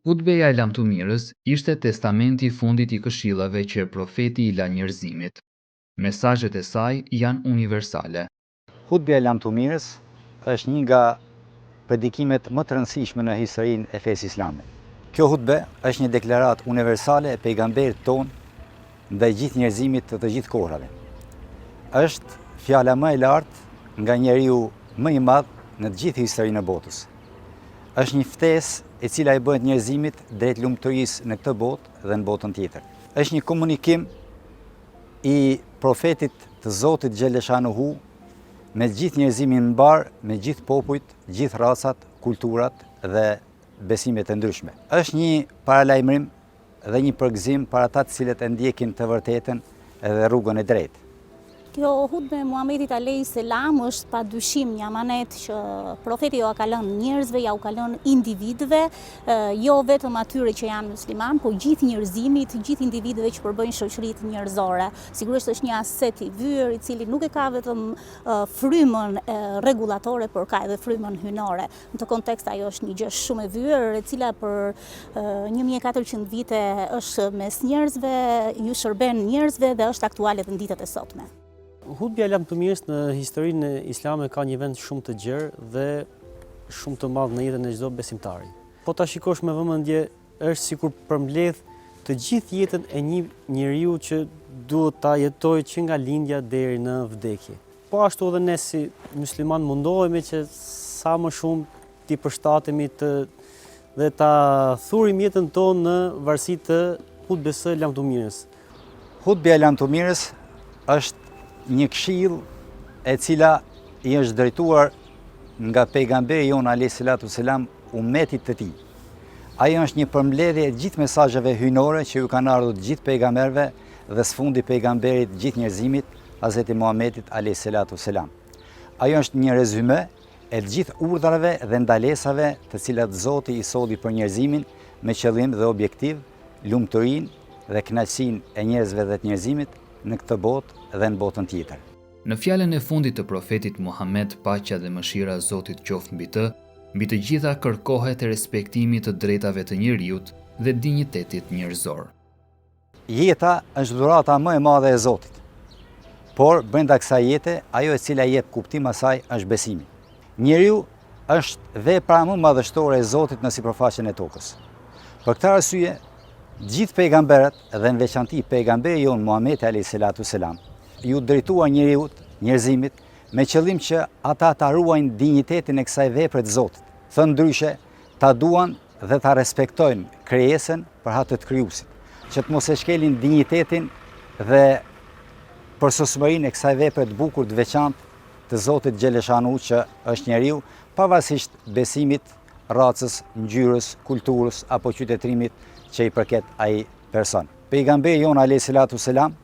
Hutbeja e lamtumirës ishte testamenti i fundit i këshillave që profeti i la njerëzimit. Mesazhet e saj janë universale. Hutbeja e lamtumirës është një nga predikimet më të rëndësishme në historinë e fesë islame. Kjo hutbe është një deklaratë universale e pejgamberit tonë ndaj gjithë njerëzimit të gjithë kohërave. Është fjala më e lartë nga njeriu më i madh në të gjithë historinë e botës. Është një ftesë e cila i bëhet njerëzimit drejt lumturisë në këtë botë dhe në botën tjetër. Është një komunikim i profetit të Zotit Xheleshanuhu me gjithë njerëzimin mbar, me gjithë popujt, gjithë racat, kulturat dhe besimet e ndryshme. Është një paralajmërim dhe një përgëzim për ata të cilët e ndjekin të vërtetën edhe rrugën e drejtë. Kjo hutbe e Muhamedit alayhis salam është padyshim një amanet që profeti ja ka lënë njerëzve, ja u ka lënë individëve, jo vetëm atyre që janë musliman, por gjithë njerëzimit, gjithë individëve që përbëjnë shoqëritë njerëzore. Sigurisht është një aset i vyer i cili nuk e ka vetëm frymën rregullatore, por ka edhe frymën hynore. Në këtë kontekst ajo është një gjë shumë e vyer, e cila për 1400 vite është mes njerëzve, ju shërben njerëzve dhe është aktuale edhe në ditët e sotme. Hutbeja e lamtumirës në historinë islame ka një vend shumë të gjerë dhe shumë të madh në jetën e çdo besimtari. Po ta shikosh me vëmendje, është sikur përmbledh të gjithë jetën e një njeriu që duhet ta jetojë që nga lindja deri në vdekje. Po ashtu edhe ne si musliman mundohemi që sa më shumë t'i përshtatemi dhe ta thurim jetën tonë në varësi të hutbes së lamtumirës. Hutbeja e lamtumirës është një këshill e cila i është drejtuar nga pejgamberi jon alayhis salatu selam ummetit të tij. Ajo është një përmbledhje e gjithë mesazheve hyjnore që ju kanë ardhur gjithë pejgamberëve dhe sfundi pejgamberit gjithë njerëzimit, Hazreti Muhamedit alayhis salatu selam. Ajo është një rezume e të gjithë urdhrave dhe ndalesave të cilat Zoti i solli për njerëzimin me qëllim dhe objektiv lumturinë dhe kënaqësinë e njerëzve dhe të njerëzimit në këtë botë dhe në botën tjetër. Në fjalën e fundit të profetit Muhammed, paqja dhe mëshira e Zotit qoftë mbi të gjitha kërkohet respektimi të drejtave të njeriut dhe dinjitetit njerëzor. Jeta është dhurata më e madhe e Zotit, por brenda kësaj jete, ajo e cila jep kuptim asaj është besimi. Njeriu është vepra më madhështore e Zotit në sipërfaqen e tokës. Për këtë arsye, gjithë pejgamberët dhe në veçanti pejgamberi jon Muhamedi alayhis salatu selam ju drejtuan njerëzimit me qëllim që ata ta ruajnë dinjitetin e kësaj vepre të Zotit. Thënë ndryshe, ta duan dhe ta respektojnë krijesën për hap të krijuesit, që të mos e shkelin dinjitetin dhe përsosmërinë e kësaj vepre të bukur të veçantë të Zotit Xheleshanuhu që është njeriu, pavarësisht besimit, racës, ngjyrës, kulturës apo qytetërimit që i përket ai person. Pejgamberi jon alayhis salatu selam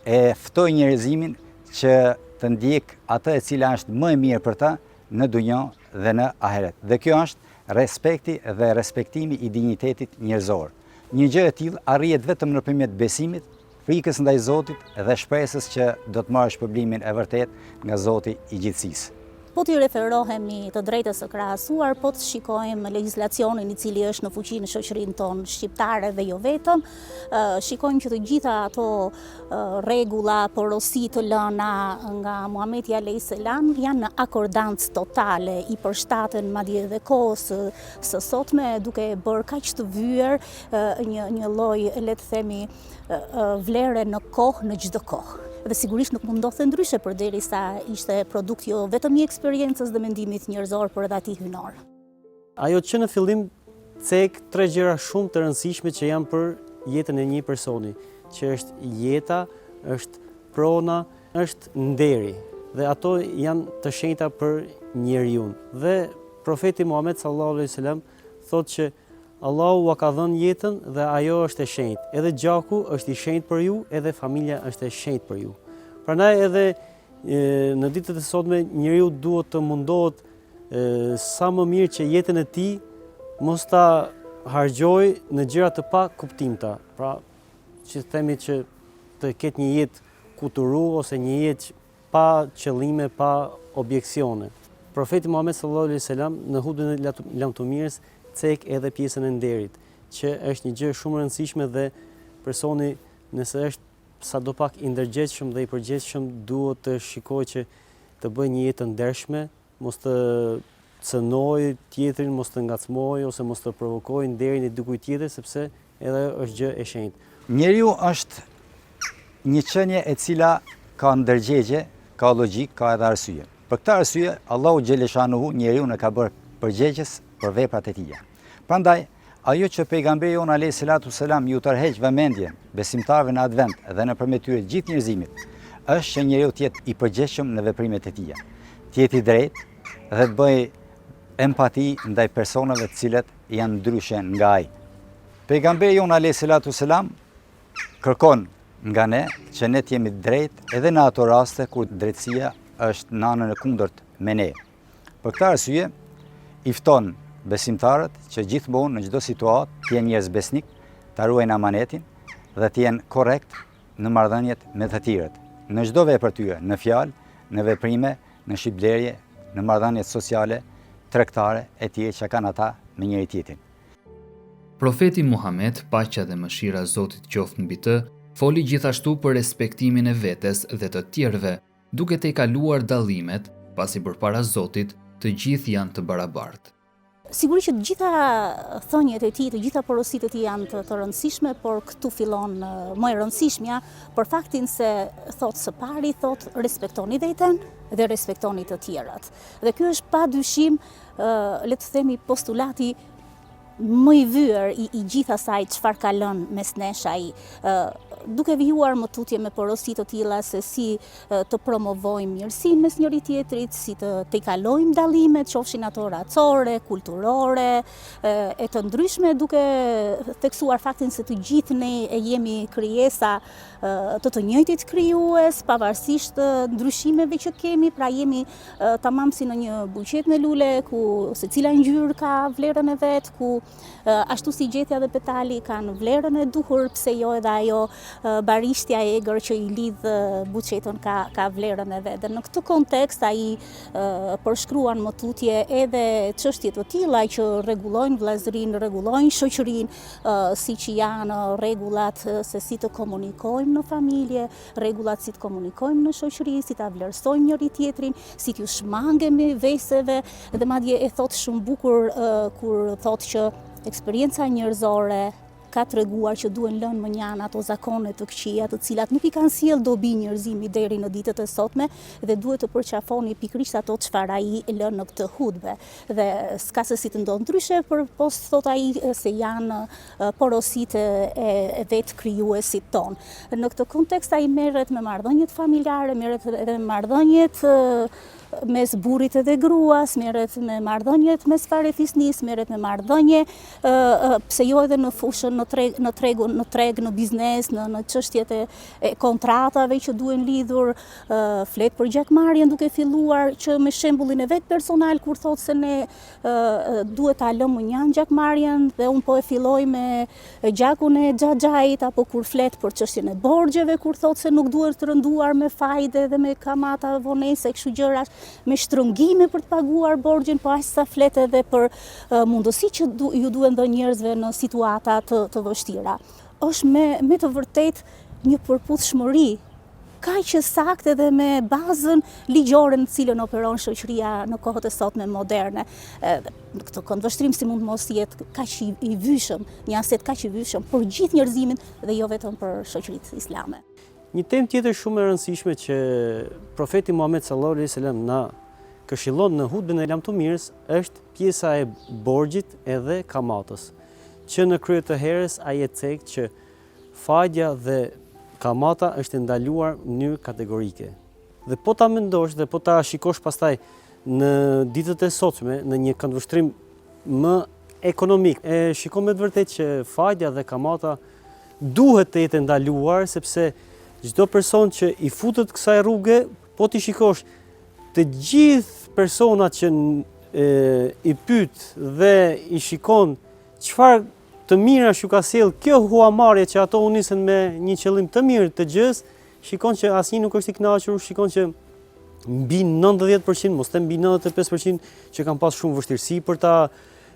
e ftoi njerëzimin që të ndjek atë e cila është më e mirë për ta në dunjë dhe në ahiret. Dhe kjo është respekti dhe respektimi i dinjitetit njerëzor. Një gjë e tillë arrihet vetëm nëpërmjet besimit, frikës ndaj Zotit dhe shpresës që do të marrë shpërblimin e vërtet nga Zoti i gjithësisë. Po t'i referohemi të drejtës së krahasuar, po të shikojmë legjislacionin i cili është në fuqi në shoqërinë tonë shqiptare dhe jo vetëm, shikojmë që të gjitha ato rregulla, porosi të lëna nga Muhamedi alayhis salam janë në akordancë totale, i përshtaten madje edhe kohës së sotme, duke bërë kaq të vyer një lloj, le të themi, vlere në kohë në çdo kohë. Dhe sigurisht nuk mund ndodhte ndryshe përderisa ishte produkt jo vetëm i eksperiencës dhe mendimit njerëzor, por edhe atij hynor. Ajo që në fillim cek 3 gjëra shumë të rëndësishme që janë për jetën e një personi, që është jeta, është prona, është nderi, dhe ato janë të shenjta për njeriu. Dhe profeti Muhammed sallallahu alaihi wasallam thotë që Allahu ua ka dhënë jetën dhe ajo është e shenjtë. Edhe gjaku është i shenjtë për ju, edhe familja është e shenjtë për ju. Prandaj edhe në ditët e sotme njeriu duhet të mundohet sa më mirë që jetën e tij mos ta harxhoj në gjëra të pa kuptimta. Pra, që themi që të ketë një jetë kuturu ose një jetë pa qëllime, pa objekcione. Profeti Muhammed sallallahu alaihi wasallam në hutbën e lamtumirës cek edhe pjesën e nderit, që është një gjë shumë e rëndësishme dhe personi nëse është sadopak i ndërgjegjshëm dhe i përgjegjshëm duhet të shikojë që të bëjë një jetë të ndershme, mos të cënojë tjetrin, mos të ngacmojë ose mos të provokojë nderin e dikujt tjetër sepse edhe ajo është gjë e shenjtë. Njeriu është një qenie e cila ka ndërgjegje, ka logjik, ka edhe arsye. Për këtë arsye, Allahu xhaleshanuhu njeriu e ka bërë përgjegjës për veprat e tij. Prandaj, ajo që pejgamberi jon alayhis salatu selam ju tërheq vëmendjen besimtarëve në atë vend dhe nëpërmjet tyre gjithë njerëzimit, është që njeriu të jetë i përgjegjshëm në veprimet e tij. Të jetë i drejtë dhe të bëjë empati ndaj personave të cilët janë ndryshe nga ai. Pejgamberi jon alayhis salatu selam kërkon nga ne që ne të jemi drejt edhe në ato raste kur drejtësia është në anën e kundërt me ne. Për këtë arsye, i fton besimtarët që gjithmonë në çdo situatë të jenë njerëz besnik, ta ruajnë amanetin dhe të jenë korrekt në marrëdhëniet me të tjerët. Në çdo vepër tyre, në fjalë, në veprime, në shitblerje, në marrëdhëniet sociale, tregtare e tjera që kanë ata me njëri tjetrin. Profeti Muhammed, paqja dhe mëshira e Zotit qoftë mbi të, foli gjithashtu për respektimin e vetes dhe të tjerëve, duke te kaluar dallimet, pasi përpara Zotit të gjithë janë të barabartë. Sigurisht që të gjitha thënjet e tij, të gjitha porositë e tij janë të rëndësishme, por këtu fillon më e rëndësishmja për faktin se thot së pari, thot respektoni veten dhe respektoni të tjerat. Dhe ky është padyshim, le të themi, postulati më i vyer i gjithë asaj çfarë ka lënë mes nesh ai, duke vijuar më tutje me porosi të tilla se si të promovojmë mirësinë mes njëri tjetrit, si të tejkalojmë dallimet, qofshin ato racore, kulturore, e të ndryshme, duke theksuar faktin se të gjithë ne jemi krijesa të njëjtit krijues, pavarësisht ndryshimeve që kemi, pra jemi tamam si në një buqet me lule ku secila ngjyrë ka vlerën e vet, ku ashtu si gjetja dhe petali kanë vlerën e duhur, pse jo edhe ajo barishtja e egër që i lidh buqetën ka vlerën e vet. Dhe në këtë kontekst ai përshkruan më tutje edhe çështje të tilla që rregullojnë vëllazërinë, rregullojnë shoqërinë, siç janë rregullat se si të komunikojmë në familje, rregullat si të komunikojmë në shoqëri, si ta vlerësojmë njëri tjetrin, si t'ju shmangemi veseve, dhe madje e thot shumë bukur kur thot që eksperienca njerëzore ka treguar që duhen lënë mënjanë ato zakone të këqija, të cilat nuk i kanë sjell dobi njerëzimit deri në ditët e sotme, dhe duhet të përqafoni pikërisht ato çfarë ai lën në këtë hutbe. Dhe s'ka se si të ndodhë ndryshe, por post thot ai se janë porositë e vetë krijuesit ton. Në këtë kontekst ai merret me marrëdhëniet familjare, merret edhe me marrëdhëniet mes burrit edhe gruas, merret me marrëdhëniet mes farefisnis, merret me marrëdhënie pse jo edhe në fushën në treg, në biznes, në çështjet e kontratave që duhen lidhur, flet për gjakmarrjen duke filluar që me shembullin e vet personal kur thot se ne duhet ta lëmë mënjan gjakmarrjen dhe un po e filloj me gjakun e xhaxhait, apo kur flet për çështjen e borxheve, kur thot se nuk duhet të rënduar me fajde dhe me kamata vonese, kështu gjëra, me shtrëngime për të paguar borxhin, po aq sa flet edhe për mundësi që ju duhen dhënë njerëzve në situata të vështira. Është me të vërtet një përputhshmëri kaq e saktë edhe me bazën ligjore në cilën operon shoqëria në kohët e sotme moderne. Në këtë këndvështrim si mund mos jetë kaq i vyshëm, një aset kaq i vyshëm për gjithë njerëzimin dhe jo vetëm për shoqëritë islame. Një temë tjetër shumë e rëndësishme që profeti Muhammed sallallahu alaihi wasallam na këshillon në hutbën e lamtomirës është pjesa e borxhit edhe kamatës. Që në krye të herës ai e cek që fajja dhe kamata është ndaluar në mënyrë kategorike. Dhe po ta mendosh dhe po ta shikosh pastaj në ditët e sotme në një këndvështrim më ekonomik, e shikon me të vërtetë që fajja dhe kamata duhet të jetë ndaluar, sepse çdo person që i futet kësaj rruge, po ti shikosh të gjithë personat që i pyet dhe i shikon çfarë të mira që ka sjell kjo huamarrje që ato u nisën me një qëllim të mirë të gjës, shikon që asnjë nuk është i kënaqur, shikon që mbi 90%, mos them mbi 95% që kanë pas shumë vështirësi për ta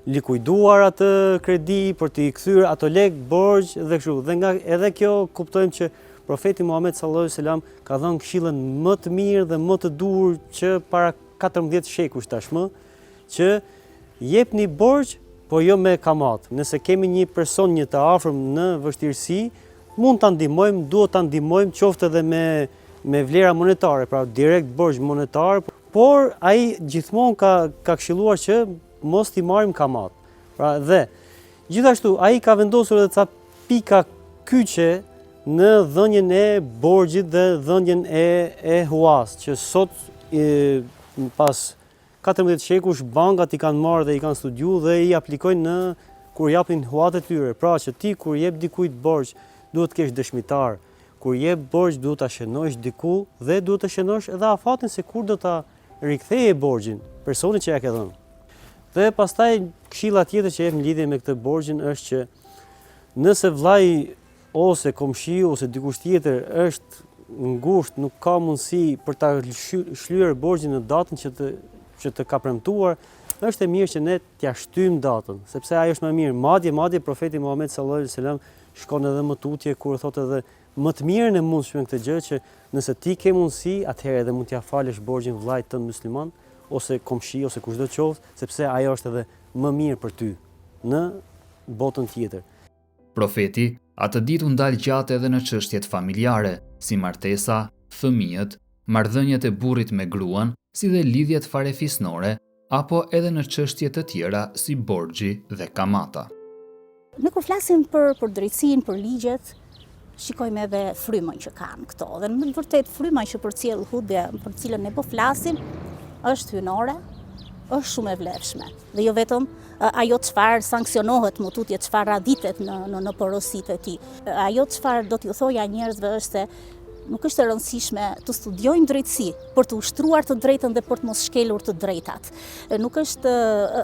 likujduar atë kredi, për t'i kthyer ato lek borxh dhe kështu. Dhe nga edhe kjo kuptojmë që profeti Muhammed sallallahu alaihi wasallam ka dhënë këshillën më të mirë dhe më të duhur që para 14 shekush tashmë, që jepni borxh, po jo me kamat. Nëse kemi një person një të afërm në vështirësi, mund ta ndihmojmë, duhet ta ndihmojmë qoftë edhe me vlera monetare, pra direkt borxh monetar, por ai gjithmonë ka këshilluar që mos t'i marrim kamat. Pra dhe gjithashtu ai ka vendosur edhe ca pika kyçe në dhënien e borxhit dhe dhënien e huas, që sot pas 14 shekush bankat i kanë marrë dhe i kanë studiu dhe i aplikojnë kur japin huat e tyre. Pra që ti kur jep dikujt borxh, duhet të kesh dëshmitar. Kur jep borxh duhet ta shënosh diku dhe duhet të shënosh edhe afatin se kur do ta riktheje borxhin personit që ja ke dhënë. Dhe pastaj këshilla tjetër që jep në lidhje me këtë borxhin është që nëse vllai ose komshiu ose dikush tjetër është ngushtë, nuk ka mundësi për ta shlyer borxhin në datën që të ka premtuar, është e mirë që ne t'ja shtyjmë datën, sepse ajo është më mirë. Madje profeti Muhammed sallallahu alaihi wasallam shkon edhe më tutje kur thotë edhe më të mirën e mundshme këtë gjë, që nëse ti ke mundësi, atëherë edhe mund t'ja falësh borxhin vllait tënd musliman ose komshi ose kushdo qoftë, sepse ajo është edhe më mirë për ty në botën tjetër. Profeti atë ditë u ndal gjatë edhe në çështjet familjare, si martesa, fëmijët, marrëdhëniet e burrit me gruan, si dhe lidhjet farefisnore, apo edhe në çështje të tjera si borxhi dhe kamata. Ne kur flasim për drejtsinë, për ligjet, shikojmë edhe frymën që kanë këto. Dhe në të vërtetë fryma që përcjell hutbja për të cilën ne po flasim është hyjnore, është shumë e vlefshme. Dhe jo vetëm ajo çfarë sanksionohet, më tutje çfarë raditet në porositë e tij. Ajo çfarë do t'ju thoja njerëzve është se nuk është e rëndësishme të studiojmë drejtësi për të ushtruar të drejtën dhe për të mos shkelur të drejtat. Nuk është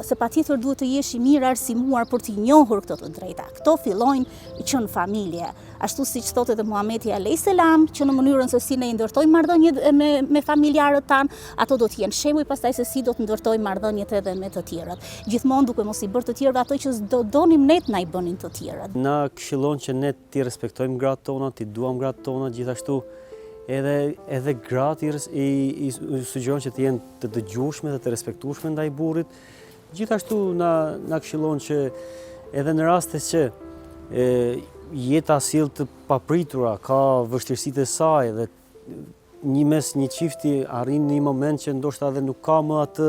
se patjetër duhet të jesh i mirë arsimuar për të njohur këto të drejta. Këto fillojnë që në familje, ashtu siç thotë edhe Muhameti alayhis salam, që në mënyrën se si ne i ndërtojmë marrëdhëniet me familjarët tanë, ato do të jenë shembull pastaj se si do të ndërtojmë marrëdhëniet edhe me të tjerët. Gjithmonë duke mos i bërë të tjerëve ato që donim ne na i bënin të tjerët. Na këshillon që ne ti respektojmë gratë tona, ti duam gratë tona, gjithashtu edhe gratë i sugjeron që të jenë të dëgjueshme dhe të respektueshme ndaj burrit. Gjithashtu na këshillon që edhe në rastet që jeta sjell të papritura, ka vështirësitë e saj dhe mes një çifti arrin në një moment që ndoshta edhe nuk ka më atë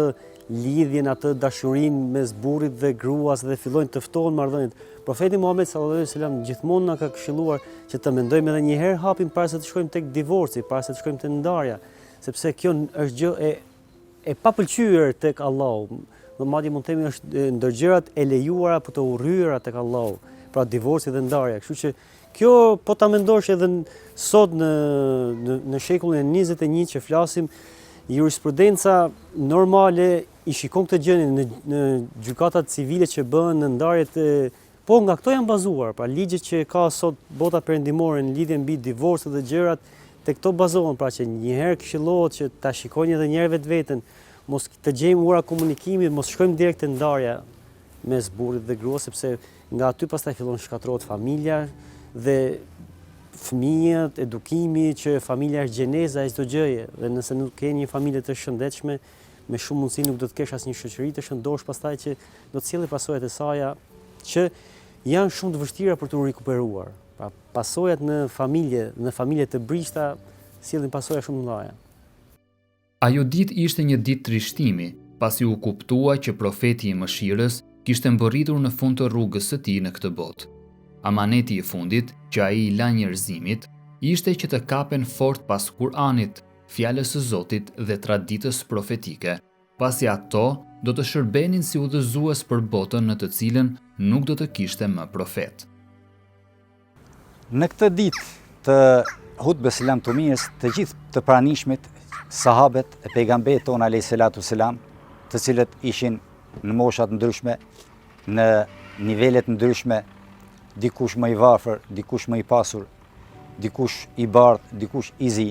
lidhjen, atë dashurinë mes burrit dhe gruas dhe fillojnë të ftohen marrëdhëniet. Profeti Muhammed sallallahu alaihi wasallam gjithmonë na ka këshilluar që të mendojmë edhe një herë hapin para se të shkojmë tek divorci, para se të shkojmë te ndarja, sepse kjo është gjë e papëlqyer tek Allahu. Dhe madje mund të themi është ndër gjërat e lejuara për të urryera tek Allahu, pra divorci dhe ndarja. Kështu që kjo po ta mendosh edhe sot në shekullin e 21 që flasim, jurisprudenca normale i shikon këtë gjë në gjykatat civile që bëhen në ndarjet po nga këto janë bazuar, pra ligjet që ka sot bota perëndimore në lidhje mbi divorcet dhe gjërat, te këto bazohen, pra që një herë këshillohet që ta shikojnë edhe njerëve vetveten, mos të gjejmë ura komunikimi, mos shkojmë direkt te ndarja mes burrit dhe gruas, sepse nga aty pastaj fillon shkatërrohet familja dhe fëmijët, edukimi, që familja është gjeneza e çdo gjëje, dhe nëse nuk ke një familje të shëndetshme, me shumë mundësi nuk do të kesh asnjë shoqëri të shëndosh pastaj që do të sjellë pasojat e saj që janë shumë të vështira për të rikuperuar. Pra pasojat në familje të brishta sjellin pasoja shumë të mëdha. Ajo ditë ishte një ditë trishtimi, pasi u kuptua që profeti i mëshirës kishte mbërritur në fund të rrugës së tij në këtë botë. Amaneti i fundit që ai i la njerëzimit ishte që të kapen fort pas Kur'anit, fjalës së Zotit dhe traditës profetike, pasi ato do të shërbenin si udhëzues për botën në të cilën nuk do të kishte më profet. Në këtë ditë të hutbes selam të mirës, të gjithë të pranishmit, sahabet e pejgamberit ton alayhis salatu selam, të cilët ishin në moshat ndryshme, në nivelet ndryshme, dikush më i varfër, dikush më i pasur, dikush i bardhë, dikush i zi,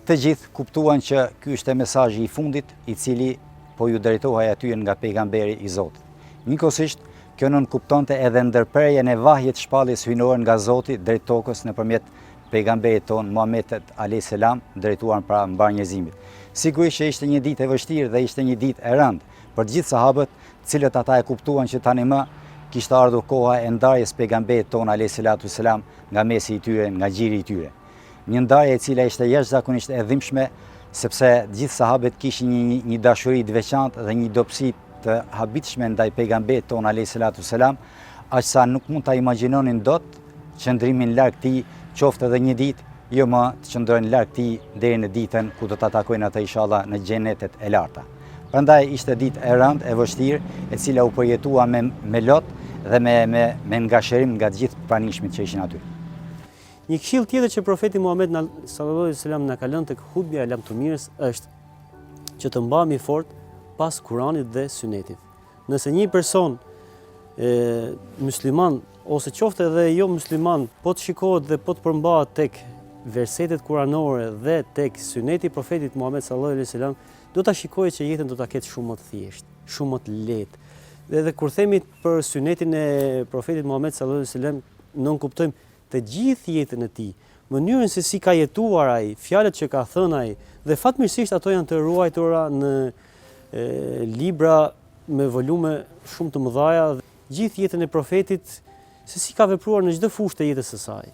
të gjithë kuptuan që ky ishte mesazhi i fundit i cili po ju drejtohej aty nga pejgamberi i Zotit. Njëkohësisht, kjo nënkuptonte edhe ndërprerjen e vahjet shpalljes hyjnore nga Zoti drejt tokës nëpërmjet pejgamberit ton Muhamedit alayhis salam, drejtuar para mbar njerëzimit. Sigurisht që ishte një ditë e vështirë dhe ishte një ditë e rëndë për të gjithë sahabët, cilët ata e kuptuan që tani më kishte ardhur koha e ndarjes pejgamberit ton alayhis salam nga mesi i tyre, nga gjiri i tyre. Një ndarje e cila ishte jashtëzakonisht e dhimbshme, sepse gjithë sahabët kishin një dashuri të veçantë dhe një dobësi të habitshme ndaj pejgamberit ton alayhis salam, aq sa nuk mund ta imagjinonin dot qëndrimin larg tij, qoftë edhe një ditë, jo më të qëndrojnë larg tij deri në ditën ku do ta takojnë ata inshallah në xhenetet e larta. Prandaj ishte ditë e rëndë, e vështirë, e cila u përjetua me lot dhe me ngashërim nga të gjithë pranishmit që ishin aty. Një këshill tjetër që profeti Muhammed sallallahu alaihi wasallam na ka lënë tek hutbja e lamtumirës është që të mbahemi fort pas Kuranit dhe Sunetit. Nëse një person musliman ose qoftë edhe jo musliman, po të shikohet dhe po të përmbahet tek versetet kuranore dhe tek Suneti i profetit Muhammed sallallahu alaihi wasallam, do ta shikojë që jetën do ta ketë shumë më të thjeshtë, shumë më të lehtë. Dhe kur themi për Sunetin e profetit Muhammed sallallahu alaihi wasallam, nuk kuptojmë të gjithë jetën e tij, mënyrën se si ka jetuar ai, fjalët që ka thënë ai, dhe fatmirësisht ato janë të ruajtura në libra me volume shumë të mëdha, gjithë jetën e profetit, se si ka vepruar në çdo fushë të jetës së saj.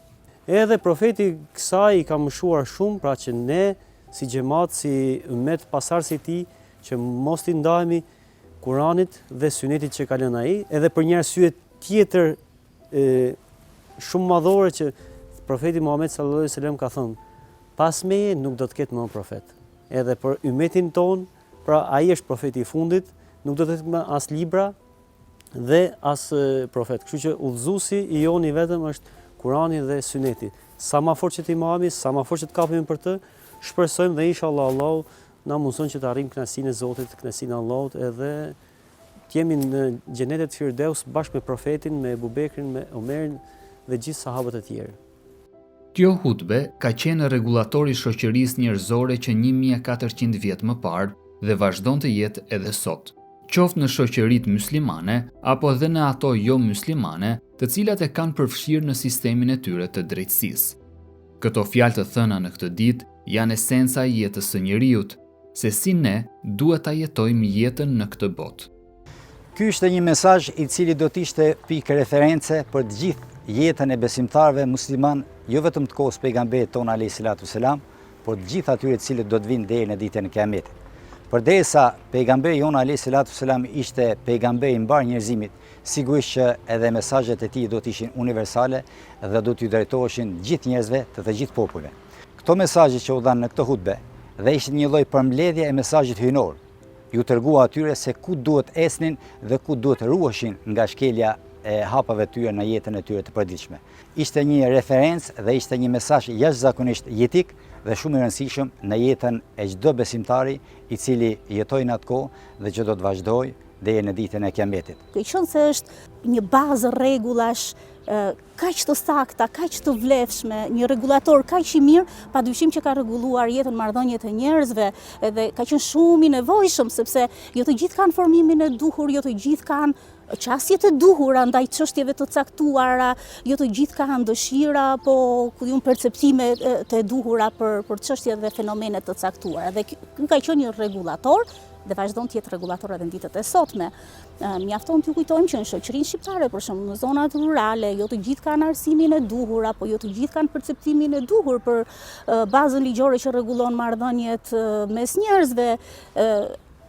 Edhe profeti kësaj i ka mëshuar shumë, pra që ne si xhamat, si ummet pasardhës i tij, që mos i ndajemi Kuranit dhe Sunetit që ka lënë ai, edhe për një arsye tjetër shumë madhore që profeti Muhammed sallallahu alaihi wasallam ka thënë, pas meje nuk do të ketë më profet. Edhe për ummetin ton, pra ai është profeti i fundit, nuk do të ketë më as libra dhe as profet. Kështu që udhëzuesi i joni vetëm është Kurani dhe Suneti. Sa më fort që të imami, sa më fort që të kapemi për të, shpresojmë dhe inshallah Allahu na mundson që të arrijmë kënaqësinë e Zotit, kënaqësinë e Allahut, edhe të jemi në xhenetet Firdaus bashkë me profetin, me Abu Bekrin, me Omerin dhe gjithë sahabët e tjerë. Kjo hutbe ka qenë rregullatori i shoqërisë njerëzore që 1400 vjet më parë dhe vazhdon të jetë edhe sot, qoftë në shoqëritë muslimane apo edhe në ato jo muslimane, të cilat e kanë përfshirë në sistemin e tyre të drejtësisë. Këto fjalë të thëna në këtë ditë janë esenca e jetës së njerëzit, se si ne duhet ta jetojmë jetën në këtë botë. Ky është një mesazh i cili do të ishte pikë reference për të gjithë jetën e besimtarëve musliman, jo vetëm të kohës pejgamberit ton alayhis salam, por të gjithë atyre të cilët do të vinë deri në ditën e Kiametit. Përderisa pejgamberi jon alayhis salam ishte pejgamberi i mbar njerëzimit, sigurisht që edhe mesazhet e tij do të ishin universale dhe do t'ju drejtoheshin gjithë njerëzve të gjithë popujve. Këto mesazhe që u dhanë në këtë hutbe dhe ishin një lloj përmbledhje e mesazhit hyjnor, ju tregua atyre se ku duhet esnin dhe ku duhet ruheshin nga shkelja e hapave tyre në jetën e tyre të përditshme. Ishte një referencë dhe ishte një mesazh jashtëzakonisht jetik dhe shumë i rëndësishëm në jetën e çdo besimtari i cili jetoi në atë kohë dhe që do të vazhdojë deri në ditën e Kiametit. Qënë se është një bazë rregullash kaq të sakta, kaq të vlefshme, një rregullator kaq i mirë, padyshim që ka rregulluar jetën marrëdhëniet e njerëzve, edhe ka qenë shumë i nevojshëm sepse jo të gjithë kanë formimin e duhur, jo të gjithë kanë qasje të duhura ndaj çështjeve të caktuara, jo të gjithë kanë dëshira, po perceptime të duhura për çështje dhe fenomene të caktuara. Dhe ky ka qenë një rregullator dhe vazhdon të jetë rregullator edhe në ditët e sotme. Mjafton t'ju kujtojmë që në shoqërinë shqiptare, për shembull në zonat rurale, jo të gjithë kanë arsimin e duhur apo jo të gjithë kanë perceptimin e duhur për bazën ligjore që rregullon marrëdhëniet mes njerëzve.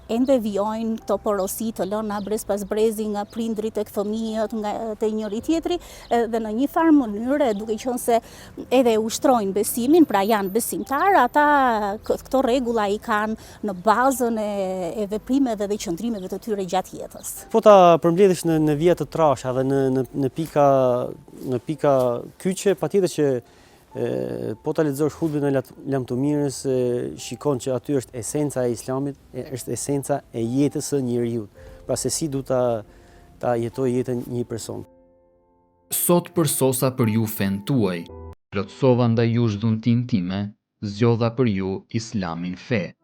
Ende vijojnë këto porosi të lëna brez pas brezi nga prindrit tek fëmijët, nga te njëri tjetri, dhe në një farë mënyrë, duke qenë se edhe ushtrojnë besimin, pra janë besimtarë, ata këto rregulla i kanë në bazën e veprimeve dhe qëndrimeve të tyre gjatë jetës. Po ta përmbledhësh në vija të trasha dhe në pika kyçe, patjetër që po ta lexosh hutbën e lamtumirës, shikon që aty është esenca e Islamit, është esenca e jetës së njeriu. Pra se si duhet ta jetojë jetën një person. Sot përsosa për ju fen tuaj, plotësova ndaj jush dhuntin time, zgjodha për ju Islamin fe.